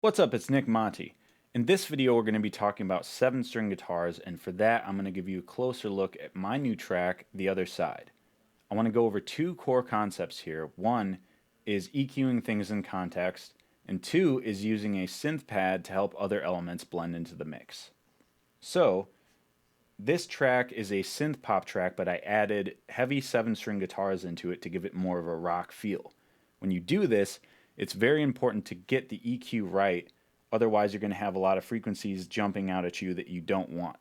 What's up, it's Nick Monty. In this video we're going to be talking about 7-string guitars, and for that I'm going to give you a closer look at my new track, The Other Side. I want to go over two core concepts here. One is EQing things in context, and two is using a synth pad to help other elements blend into the mix. So, this track is a synth pop track, but I added heavy 7-string guitars into it to give it more of a rock feel. When you do this, it's very important to get the EQ right, otherwise you're going to have a lot of frequencies jumping out at you that you don't want.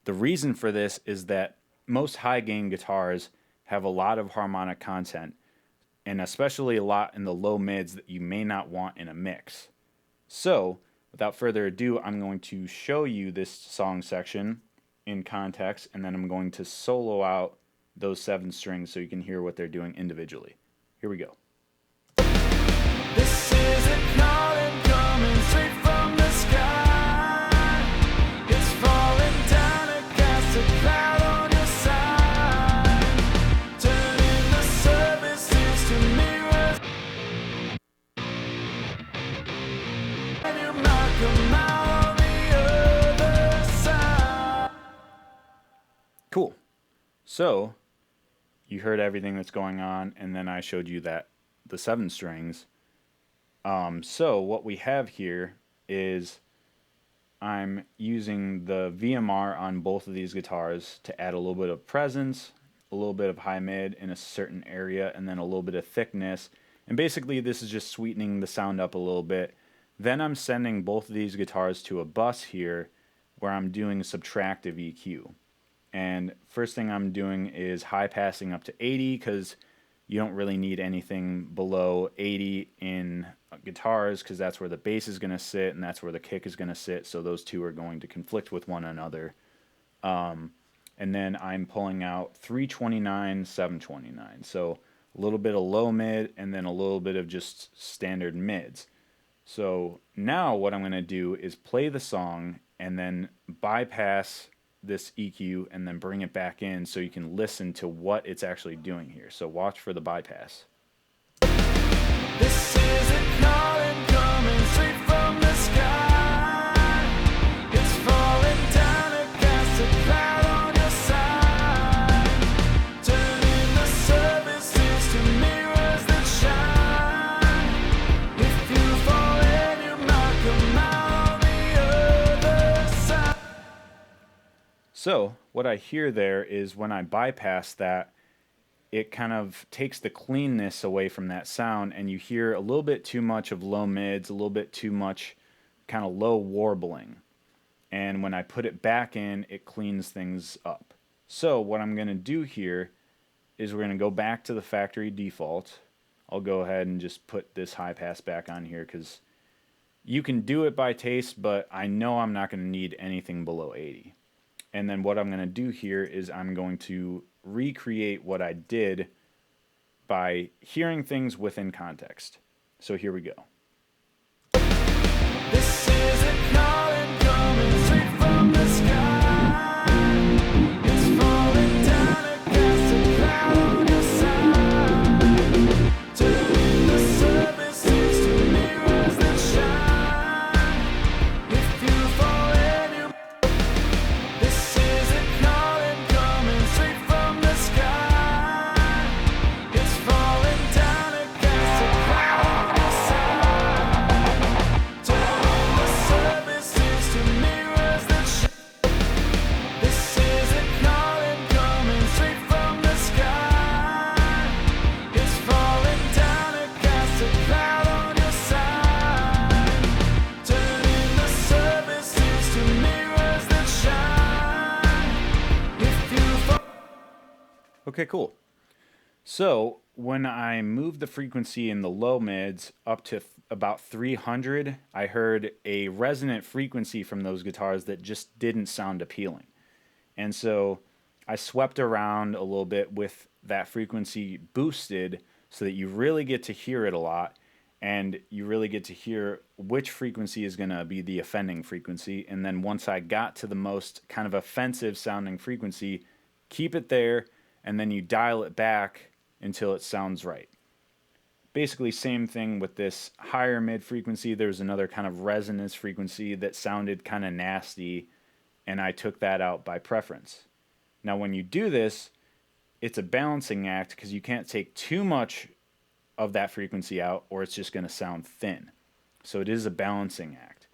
The reason for this is that most high gain guitars have a lot of harmonic content, and especially a lot in the low mids that you may not want in a mix. So, without further ado, I'm going to show you this song section in context, and then I'm going to solo out those 7 strings so you can hear what they're doing individually. Here we go. This is a calling coming straight from the sky. It's falling down and cast a cloud on your side. Turning the surfaces to mirrors. And you might come out on the other side. Cool. So, you heard everything that's going on, and then I showed you that the 7 strings. So what we have here is I'm using the VMR on both of these guitars to add a little bit of presence, a little bit of high mid in a certain area, and then a little bit of thickness. And basically this is just sweetening the sound up a little bit. Then I'm sending both of these guitars to a bus here where I'm doing subtractive EQ. And first thing I'm doing is high passing up to 80 because you don't really need anything below 80 in guitars because that's where the bass is going to sit and that's where the kick is going to sit, so those two are going to conflict with one another. And then I'm pulling out 329, 729, so a little bit of low mid and then a little bit of just standard mids. So now what I'm going to do is play the song and then bypass this EQ and then bring it back in so you can listen to what it's actually doing here. So watch for the bypass. This is a calling coming straight from the sky. It's falling down and cast a cloud on your side. Turning the surfaces to mirrors that shine. If you fall in, you might come out on the other side. So what I hear there is when I bypass that, it kind of takes the cleanness away from that sound, and you hear a little bit too much of low mids, a little bit too much kind of low warbling. And when I put it back in, it cleans things up. So what I'm going to do here is we're going to go back to the factory default. I'll go ahead and just put this high pass back on here because you can do it by taste, but I know I'm not going to need anything below 80. And then what I'm going to do here is I'm going to recreate what I did by hearing things within context. So here we go. This is a calling coming straight from the sky. It's falling down and cast a cloud on your side. Turning the surfaces to mirrors that shine. If you fall in, you. This is a calling coming straight from the sky. It's falling down and cast a cloud on your side. Turning the surfaces to mirrors that shine. This is a calling coming straight from the sky. It's falling down and cast a cloud on your side. Turning the surfaces to mirrors that shine. If you fall. Okay, cool. So when I moved the frequency in the low mids up to about 300, I heard a resonant frequency from those guitars that just didn't sound appealing. And so I swept around a little bit with that frequency boosted so that you really get to hear it a lot, and you really get to hear which frequency is going to be the offending frequency. And then once I got to the most kind of offensive sounding frequency, keep it there, and then you dial it back until it sounds right. basically same thing with this higher mid frequency. There's another kind of resonance frequency that sounded kind of nasty, and I took that out by preference. Now when you do this, it's a balancing act because you can't take too much of that frequency out or it's just going to sound thin. So it is a balancing act.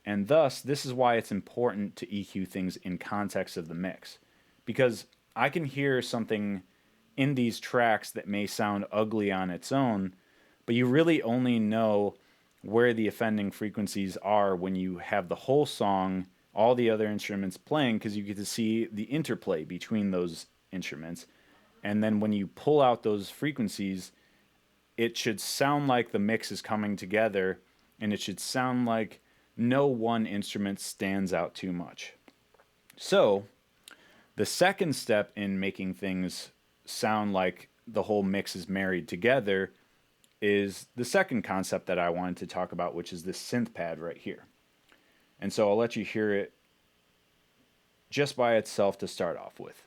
And thus, this is why it's important to EQ things in context of the mix. Because I can hear something in these tracks that may sound ugly on its own, but you really only know where the offending frequencies are when you have the whole song, all the other instruments playing, because you get to see the interplay between those instruments. And then when you pull out those frequencies, it should sound like the mix is coming together, and it should sound like no one instrument stands out too much. So, the second step in making things sound like the whole mix is married together is the second concept that I wanted to talk about, which is this synth pad right here. And so I'll let you hear it just by itself to start off with.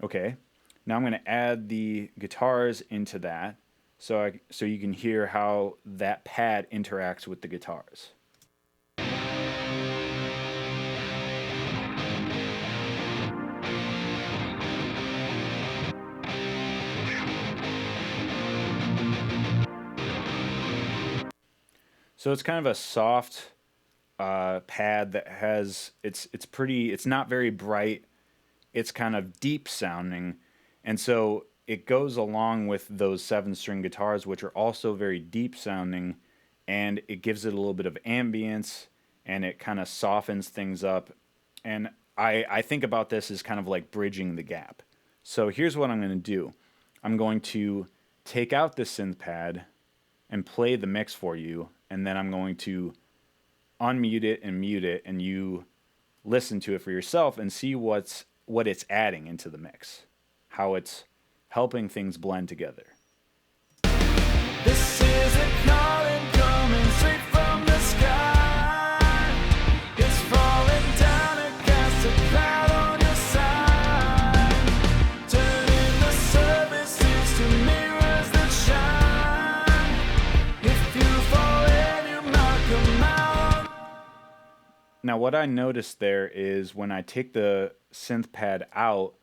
Okay, now I'm going to add the guitars into that so you can hear how that pad interacts with the guitars. So it's kind of a soft pad that has it's not very bright. It's kind of deep sounding, and so it goes along with those 7-string guitars, which are also very deep sounding, and it gives it a little bit of ambience, and it kind of softens things up. And I think about this as kind of like bridging the gap. So here's what I'm going to do. I'm going to take out the synth pad and play the mix for you, and then I'm going to unmute it and mute it, and you listen to it for yourself and see what it's adding into the mix, how it's helping things blend together. This is a calling coming straight from the sky. It's falling down and cast a cloud on your side. Turning the surfaces to mirrors that shine. If you fall in, you might come out. Now, what I noticed there is when I take the synth pad out,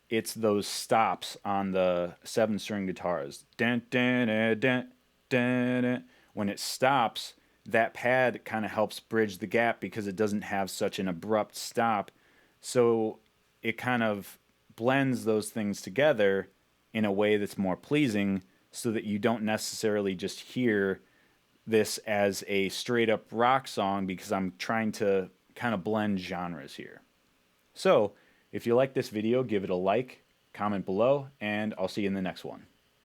it's those stops on the 7-string guitars. Dun, dun, dun, dun, dun, dun. When it stops, that pad kind of helps bridge the gap because it doesn't have such an abrupt stop. So it kind of blends those things together in a way that's more pleasing so that you don't necessarily just hear this as a straight up rock song, because I'm trying to kind of blend genres here. So, if you like this video, give it a like, comment below, and I'll see you in the next one.